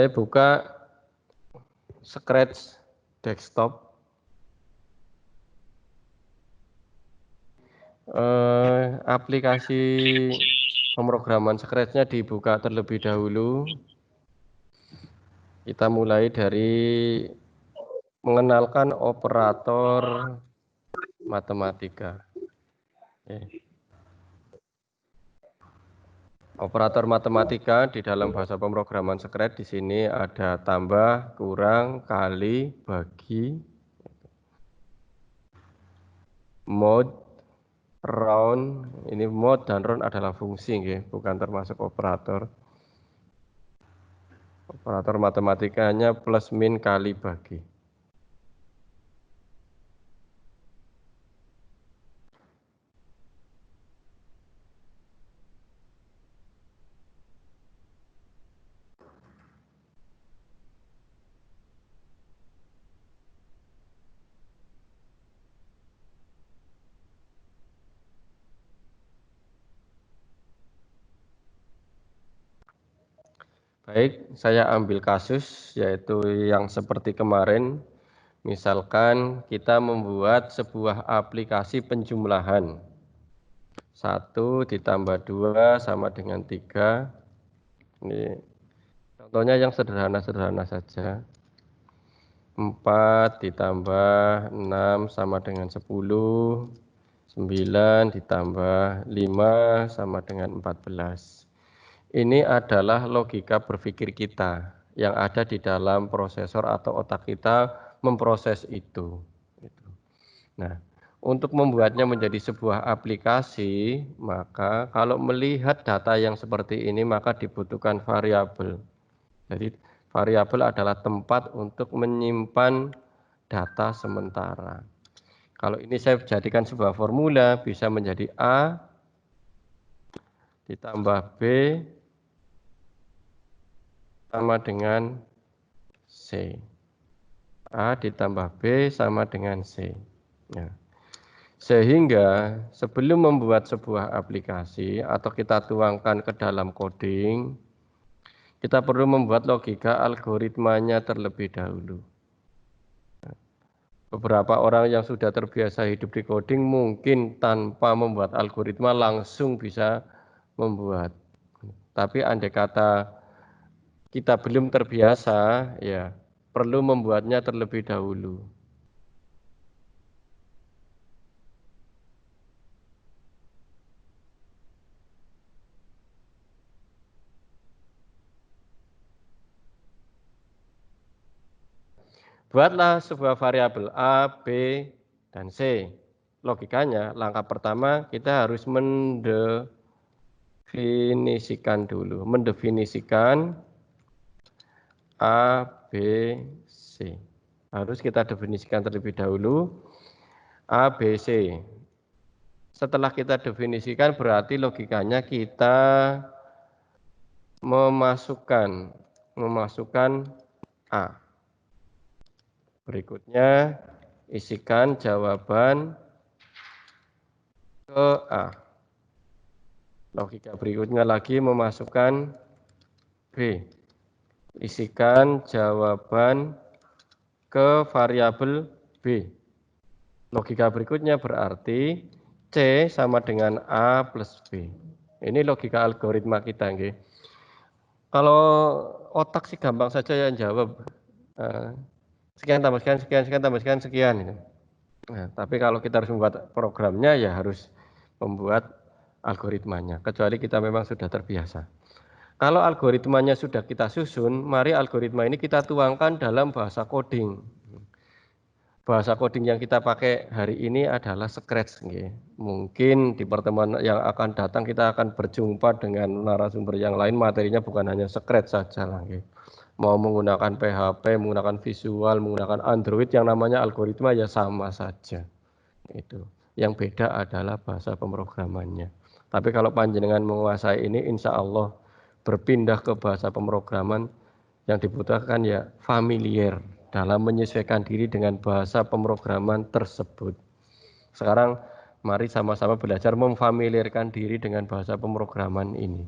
Saya buka Scratch desktop. Aplikasi pemrograman Scratch-nya dibuka terlebih dahulu. Kita mulai dari mengenalkan operator matematika. Operator matematika di dalam bahasa pemrograman Scratch di sini ada tambah, kurang, kali, bagi, mod, round. Ini mod dan round adalah fungsi, bukan termasuk operator. Operator matematikanya plus, min, kali, bagi. Baik, saya ambil kasus yaitu yang seperti kemarin. Misalkan kita membuat sebuah aplikasi penjumlahan. 1 ditambah 2 sama dengan 3. Ini contohnya yang sederhana-sederhana saja. 4 ditambah 6 sama dengan 10. 9 ditambah 5 sama dengan 14. Ini adalah logika berpikir kita yang ada di dalam prosesor atau otak kita memproses itu. Nah, untuk membuatnya menjadi sebuah aplikasi, maka kalau melihat data yang seperti ini, maka dibutuhkan variabel. Jadi, variabel adalah tempat untuk menyimpan data sementara. Kalau ini saya jadikan sebuah formula, bisa menjadi A ditambah B sama dengan C. A ditambah B sama dengan C. Ya. Sehingga sebelum membuat sebuah aplikasi atau kita tuangkan ke dalam coding, kita perlu membuat logika algoritmanya terlebih dahulu. Beberapa orang yang sudah terbiasa hidup di coding mungkin tanpa membuat algoritma langsung bisa membuat. Tapi andai kata kita belum terbiasa, ya perlu membuatnya terlebih dahulu. Buatlah sebuah variabel A, B, dan C. Logikanya, langkah pertama kita harus mendefinisikan dulu. Mendefinisikan A, B, C. Harus kita definisikan terlebih dahulu A, B, C. Setelah kita definisikan berarti logikanya kita memasukkan A. Berikutnya isikan jawaban ke A. Logika berikutnya lagi memasukkan B. Isikan jawaban ke variabel B. Logika berikutnya berarti C sama dengan A plus B. Ini logika algoritma kita. Nggih. Kalau otak sih gampang saja yang jawab. Sekian tambah sekian, sekian, sekian tambah sekian, sekian. Nah, tapi kalau kita harus membuat programnya ya harus membuat algoritmanya. Kecuali kita memang sudah terbiasa. Kalau algoritmanya sudah kita susun, mari algoritma ini kita tuangkan dalam bahasa coding. Bahasa coding yang kita pakai hari ini adalah Scratch. Mungkin di pertemuan yang akan datang kita akan berjumpa dengan narasumber yang lain, materinya bukan hanya Scratch saja. Mau menggunakan PHP, menggunakan visual, menggunakan Android, yang namanya algoritma ya sama saja. Itu. Yang beda adalah bahasa pemrogramannya. Tapi kalau panjenengan menguasai ini, insya Allah berpindah ke bahasa pemrograman yang dibutuhkan ya familiar dalam menyesuaikan diri dengan bahasa pemrograman tersebut. Sekarang mari sama-sama belajar memfamiliarkan diri dengan bahasa pemrograman ini.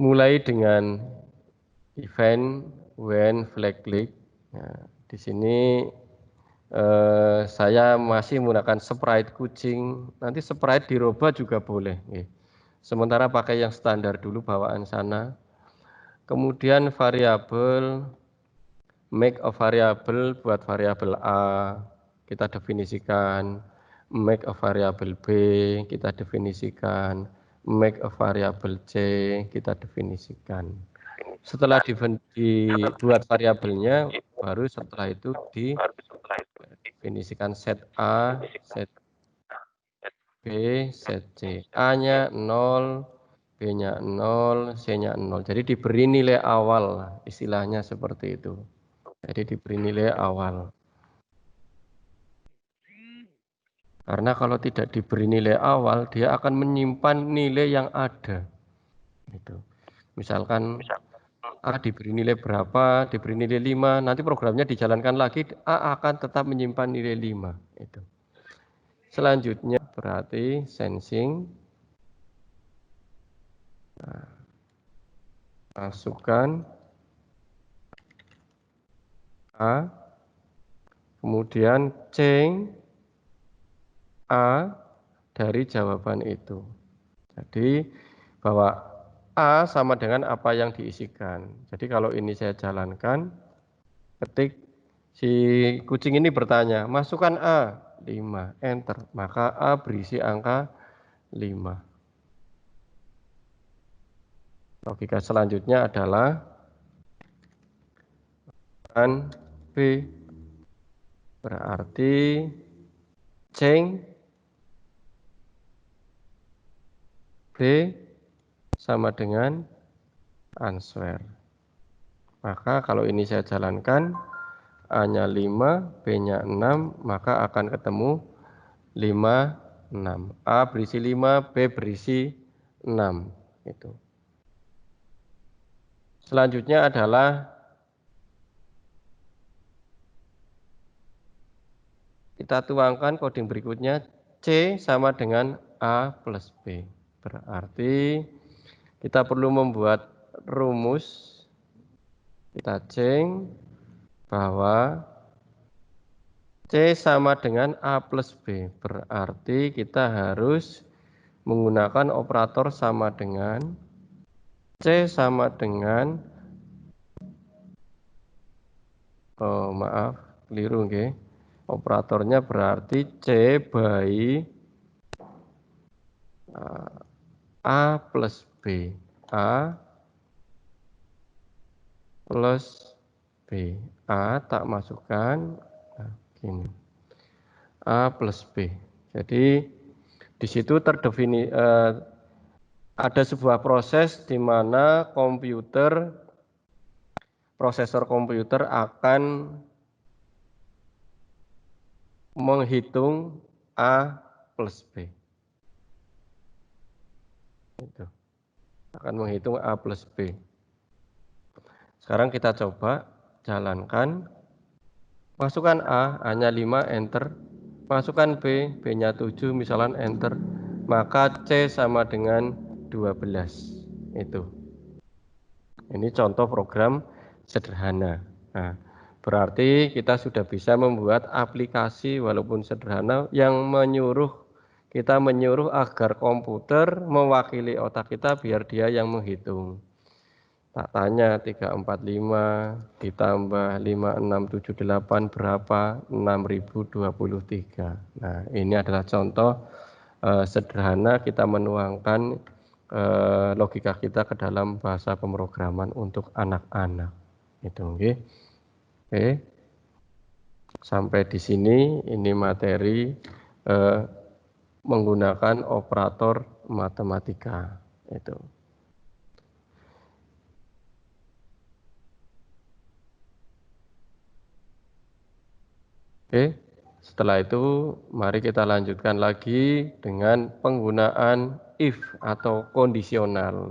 Mulai dengan event when flag click. Nah, di sini saya masih menggunakan sprite kucing. Nanti sprite dirubah juga boleh. Sementara pakai yang standar dulu bawaan sana. Kemudian variabel, make a variable buat variabel A, kita definisikan. Make a variable B, kita definisikan. Make a variable C, kita definisikan. Setelah dibuat variabelnya, baru setelah itu didefinisikan set A, set B, set C. A-nya 0, B-nya 0, C-nya 0. Jadi diberi nilai awal, istilahnya seperti itu. Jadi diberi nilai awal. Karena kalau tidak diberi nilai awal, dia akan menyimpan nilai yang ada. Gitu. Misalkan A diberi nilai berapa, diberi nilai 5, nanti programnya dijalankan lagi, A akan tetap menyimpan nilai 5. Itu. Selanjutnya berarti sensing. Nah, masukkan A, kemudian change A dari jawaban itu. Jadi bahwa A sama dengan apa yang diisikan. Jadi kalau ini saya jalankan, ketik si kucing ini bertanya, masukkan A, 5, enter. Maka A berisi angka 5. Logika selanjutnya adalah B. Berarti change B sama dengan answer. Maka kalau ini saya jalankan, A-nya 5, B-nya 6, maka akan ketemu 5, 6. A berisi 5, B berisi 6. Itu. Selanjutnya adalah kita tuangkan coding berikutnya, C sama dengan A plus B. Berarti kita perlu membuat rumus. Kita cek bahwa C sama dengan A plus B. Berarti kita harus menggunakan operator sama dengan C sama dengan, oh maaf, keliru nggih. Operatornya berarti C by A plus B. A plus B. A tak masukkan, nah, gini. A plus B. Jadi di situ ada sebuah proses di mana prosesor komputer akan menghitung A plus B. Itu. Akan menghitung A plus B. Sekarang kita coba jalankan. Masukkan A, A-nya 5, enter. Masukkan B, B-nya 7, misalkan enter. Maka C sama dengan 12. Itu. Ini contoh program sederhana. Nah, berarti kita sudah bisa membuat aplikasi walaupun sederhana yang kita menyuruh agar komputer mewakili otak kita biar dia yang menghitung. Tak tanya 345 ditambah 5678 berapa? 6023. Nah, ini adalah contoh sederhana kita menuangkan logika kita ke dalam bahasa pemrograman untuk anak-anak. Itu nggih. Oke. Sampai di sini ini materi menggunakan operator matematika. Itu. Oke, setelah itu mari kita lanjutkan lagi dengan penggunaan if atau kondisional.